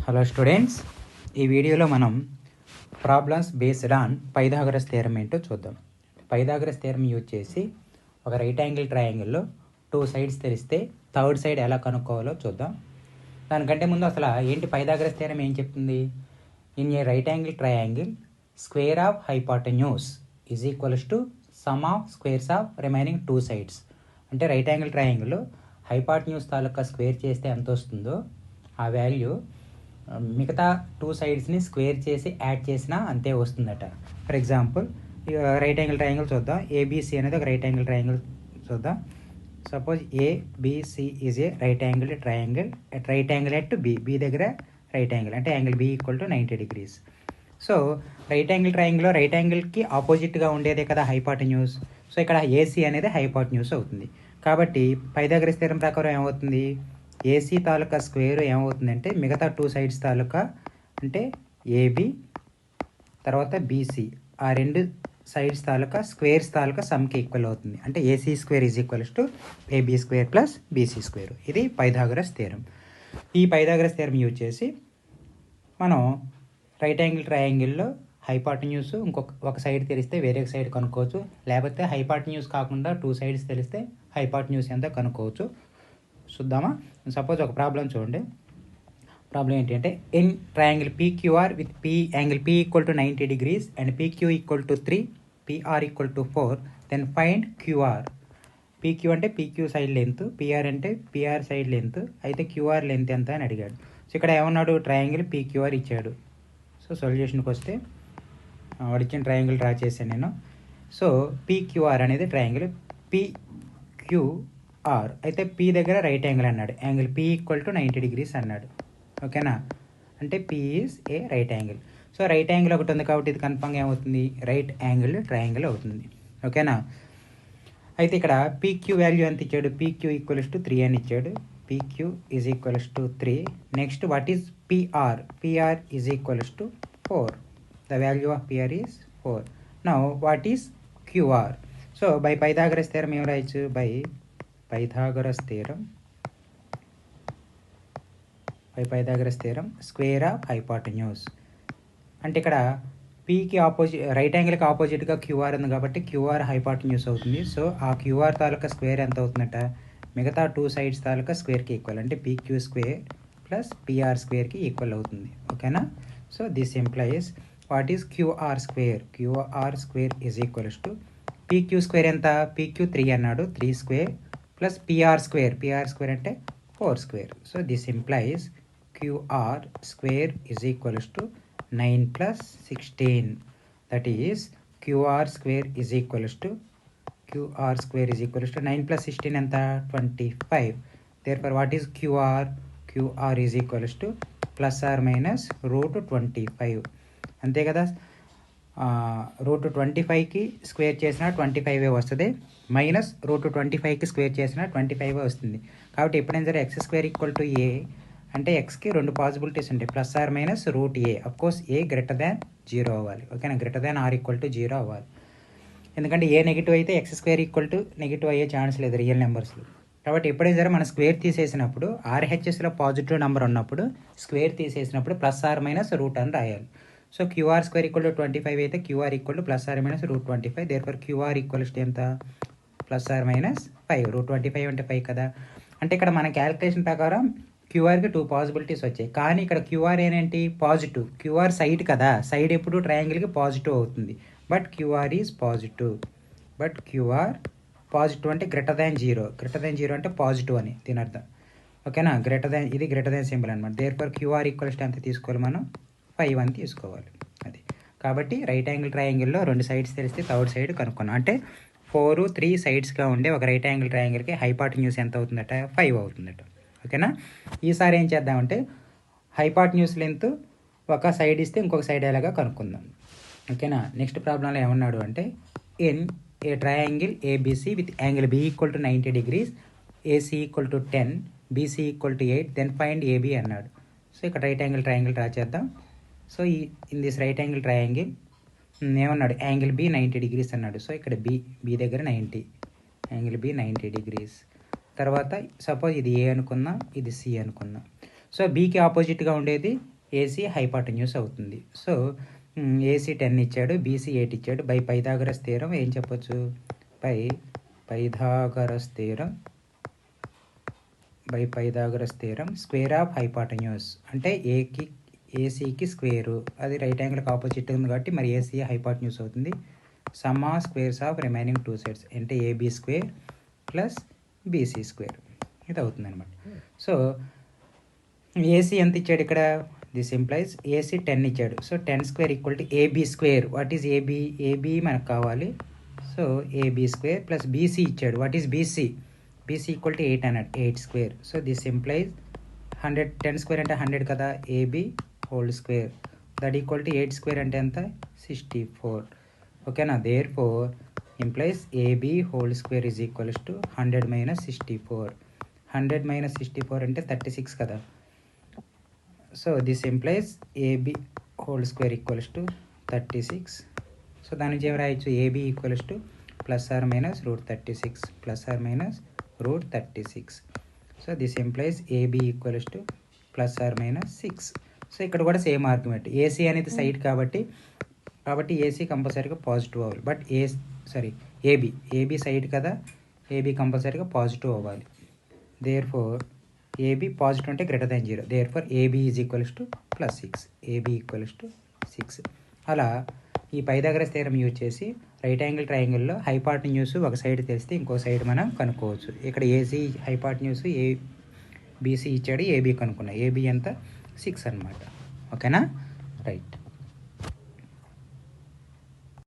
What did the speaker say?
Hello students, ఈ వీడియోలో మనం problems based on Pythagoras theorem ఏంటో చూద్దాం. పైథాగరస్ థియరం యూజ్ చేసి ఒక రైట్ యాంగిల్ ట్రయాంగిల్లో 2 సైడ్స్ తెలిస్తే థర్డ్ సైడ్ ఎలా కనుక్కోవాలో చూద్దాం. దానికంటే ముందు అసలు ఏంటి పైథాగరస్ థియరం ఏం చెప్తుంది? In a right angle triangle square of హైపాటెన్యూస్ is equals to some of squares of remaining 2 sides. అంటే రైట్ యాంగిల్ ట్రయాంగిల్లో హైపాటెన్యూస్ తాలూకా స్క్వేర్ చేస్తే ఎంత వస్తుందో ఆ వాల్యూ మిగతా 2 సైడ్స్ని స్క్వేర్ చేసి యాడ్ చేసినా అంతే వస్తుందట. For example right angle triangle చూద్దాం. ఏబిసి అనేది ఒక రైట్ యాంగిల్ ట్రయాంగిల్ చూద్దాం. Suppose ABC is a right angle triangle at right angle at B దగ్గర రైట్ యాంగిల్ అంటే angle B equal to 90 degrees. So right angle ట్రయాంగిల్లో right యాంగిల్కి ఆపోజిట్గా ఉండేదే కదా హైపాటెన్యూస్. సో ఇక్కడ ఏసీ అనేది హైపాటెన్యూస్ అవుతుంది. కాబట్టి పైథాగరస్ థియరం ప్రకారం ఏమవుతుంది? ఏసీ తాలూకా స్క్వేర్ ఏమవుతుందంటే మిగతా 2 సైడ్స్ తాలూకా అంటే ఏబి తర్వాత బీసీ ఆ 2 సైడ్స్ తాలూకా స్క్వేర్స్ తాలూకా సమ్కి ఈక్వల్ అవుతుంది. అంటే AC square is equals to AB square plus BC square. ఇది పైథాగరస్ థియరం. ఈ పైథాగరస్ థియరం యూజ్ చేసి మనం రైట్ యాంగిల్ ట్రయాంగిల్లో హైపాటెన్యూస్ ఒక సైడ్ తెలిస్తే వేరే సైడ్ కనుక్కోవచ్చు. లేకపోతే హైపాటెన్యూస్ కాకుండా 2 సైడ్స్ తెలిస్తే హైపాటెన్యూస్ ఎంత కనుక్కోవచ్చు. చూద్దామా? సపోజ్ ఒక ప్రాబ్లం చూడండి. ప్రాబ్లం ఏంటంటే in triangle PQR with P angle P equal to 90 degrees and PQ equal to 3, PR equal to 4, then find QR. PQ అంటే పీక్యూ సైడ్ లెంత్, పీఆర్ అంటే పీఆర్ సైడ్ లెంత్, అయితే QR length ఎంత అని అడిగాడు. So ఇక్కడ ఏమన్నాడు? Triangle PQR ఇచ్చాడు. So సొల్యూషన్కి వస్తే వాడు ఇచ్చిన ట్రయాంగిల్ డ్రా చేశాను నేను. సో పీక్యూఆర్ అనేది ట్రయాంగిల్ పీక్యూఆర్ అయితే పీ దగ్గర రైట్ యాంగిల్ అన్నాడు. Angle P equal to 90 degrees అన్నాడు. ఓకేనా? అంటే P is a right angle. So right angle ఒకటి ఉంది కాబట్టి ఇది కన్ఫర్మ్గా ఏమవుతుంది? రైట్ యాంగిల్ ట్రయాంగిల్ అవుతుంది. ఓకేనా? అయితే ఇక్కడ పీక్యూ వాల్యూ ఎంత ఇచ్చాడు? పీక్యూ ఈక్వల్స్ టు 3 అని ఇచ్చాడు. PQ is equals to 3. Next what is PR? PR is equals to 4. The value of PR is 4. Now what is QR? So by Pythagoras theorem ఏం రాయొచ్చు? By Pythagoras theorem square of హైపాటెన్యూస్. అంటే ఇక్కడ పీకి opposite right యాంగిల్కి ఆపోజిట్గా QR ఉంది కాబట్టి QR హైపాటెన్యూస్ అవుతుంది. సో ఆ క్యూఆర్ తాలూకా స్క్వేర్ ఎంత అవుతుందట? మిగతా 2 సైడ్స్ తాలూకా స్క్వేర్కి ఈక్వల్ అంటే పీక్యూ స్క్వేర్ ప్లస్ పీఆర్ స్క్వేర్కి ఈక్వల్ అవుతుంది. ఓకేనా? So this implies what is QR square? QR square is equals to PQ square ఎంత? పీక్యూ 3 అన్నాడు. 3 square plus PR square. PR square అంటే 4 square. So this implies QR square is equals to 9 plus 16. That is QR square is equals to 9 plus 16 ఎంత? 25. Therefore what is QR? QR is equals to plus or minus root 25. అంతే కదా? Route 25కి square చేసిన 25 వస్తుంది, minus root 25కి square చేసిన 25 వస్తుంది. కాబట్టి ఎప్పుడైనా సరే X square equal to A అంటే ఎక్స్కి 2 పాసిబిలిటీస్ ఉంటాయి, plus or minus root A. Of course A greater than 0 అవ్వాలి. ఓకేనా? Greater than or equal to 0 అవ్వాలి. ఎందుకంటే ఏ నెగిటివ్ అయితే X square equal to negative అయ్యే ఛాన్స్ లేదు రియల్ నెంబర్స్లో. కాబట్టి ఎప్పుడైనా సరే మనం స్క్వేర్ తీసేసినప్పుడు ఆర్హెచ్ఎస్లో పాజిటివ్ నెంబర్ ఉన్నప్పుడు స్క్వేర్ తీసేసినప్పుడు ప్లస్ ఆర్ మైనస్ రూట్ అని రాయాలి. So QR square equal to 25 అయితే QR equal to plus or minus root 25. Therefore QR equals to ఎంత? Plus or minus 5. రూట్ 25 అంటే 5 కదా. అంటే ఇక్కడ మన క్యాలిక్యులేషన్ ప్రకారం క్యూఆర్కి 2 పాసిబిలిటీస్ వచ్చాయి. కానీ ఇక్కడ క్యూఆర్ ఏంటి? పాజిటివ్. క్యూఆర్ సైడ్ కదా, సైడ్ ఎప్పుడు ట్రయాంగిల్కి పాజిటివ్ అవుతుంది. But QR is positive. But QR positive అంటే గ్రేటర్ దాన్ 0. గ్రేటర్ దాన్ 0 అంటే పాజిటివ్ అని దీని అర్థం. ఓకేనా? ఇది గ్రేటర్ దాన్ సింబల్ అనమాట. దేర్ఫర్ క్యూఆర్ ఈక్వల్స్ టు ఎంత తీసుకోవాలి మనం? 5 అని తీసుకోవాలి. అది కాబట్టి రైట్ యాంగిల్ ట్రయాంగిల్లో 2 సైడ్స్ తెలిస్తే థర్డ్ సైడ్ కనుక్కున్నాం. అంటే 4, 3 సైడ్స్గా ఉండే ఒక రైట్ యాంగిల్ ట్రయాంగిల్కి హైపాటెన్యూస్ ఎంత అవుతుందట? 5 అవుతుందట. ఓకేనా? ఈసారి ఏం చేద్దామంటే హైపాటెన్యూస్ లెంత్ ఒక సైడ్ ఇస్తే ఇంకొక సైడ్ ఎలాగా కనుక్కుందాం. ఓకేనా? నెక్స్ట్ ప్రాబ్లంలో ఏమన్నాడు అంటే in a triangle ABC with angle B equal to 90 degrees, AC equal to 10, BC equal to 8, then find AB అన్నాడు. సో ఇక్కడ రైట్ యాంగిల్ ట్రయాంగిల్ డ్రా చేద్దాం. So in this right angle triangle ఏమన్నాడు? Angle B 90 degrees అన్నాడు. So ఇక్కడ B దగ్గర 90, angle B 90 degrees. తర్వాత suppose ఇది A అనుకుందాం, ఇది సి అనుకుందాం. సో బీకి ఆపోజిట్గా ఉండేది ఏసీ హైపాటన్యూస్ అవుతుంది. సో ఏసీ 10 ఇచ్చాడు, బీసీ 8 ఇచ్చాడు. బై పైథాగరస్ థియరం ఏం చెప్పొచ్చు? By Pythagoras theorem square of hypotenuse అంటే ఏసీకి స్క్వేరు, అది రైట్ యాంగిల్కి ఆపోజిట్ ఉంది కాబట్టి మరి ఏసీ హైపాటన్యూస్ అవుతుంది. Sum of squares of remaining 2 sides అంటే AB square plus BC square ఇది అవుతుంది అనమాట. సో ఏసీ ఎంత ఇచ్చాడు ఇక్కడ? దిస్ ఇంప్లైజ్ ఏసీ 10 ఇచ్చాడు. So 10 square equal to AB square. What is AB మనకు కావాలి. So AB square plus BC ఇచ్చాడు. What is BC equal to 8 అన్నాడు, 8 square. So this implies 100, 10 square అంటే 100 కదా, AB whole square that equal to 8 square అంటే ఎంత? 64. ఓకేనా? Therefore implies AB whole square is equals to 100 - 64. 100 - 64 అంటే 36 కదా. So this implies AB whole square equals to 36. So దాని నుంచి ఏం రాయొచ్చు? AB equals to +or - √36 +or - √36. So this implies AB equals to +or - 6. So ఇక్కడ కూడా same argument. AC అనేది side కాబట్టి ఏసీ కంపల్సరీగా పాజిటివ్ అవ్వాలి. బట్ ఏబీ సైడ్ కదా, ఏబీ కంపల్సరీగా పాజిటివ్ అవ్వాలి. దేర్ ఫోర్ ఏబీ పాజిటివ్ అంటే greater than 0. Therefore AB is equals to +6. AB equals to 6. అలా ఈ పైథాగరస్ థియరం యూజ్ చేసి రైట్ యాంగిల్ ట్రయాంగిల్లో హైపాటన్యూస్ ఒక సైడ్ తెలిస్తే ఇంకో సైడ్ మనం కనుక్కోవచ్చు. ఇక్కడ ఏసీ హైపాటన్యూస్ బీసీ ఇచ్చాడు, ఏబీ కనుక్కున్నా. ఏబీ ఎంత? 6 అనమాట. ఓకేనా? రైట్.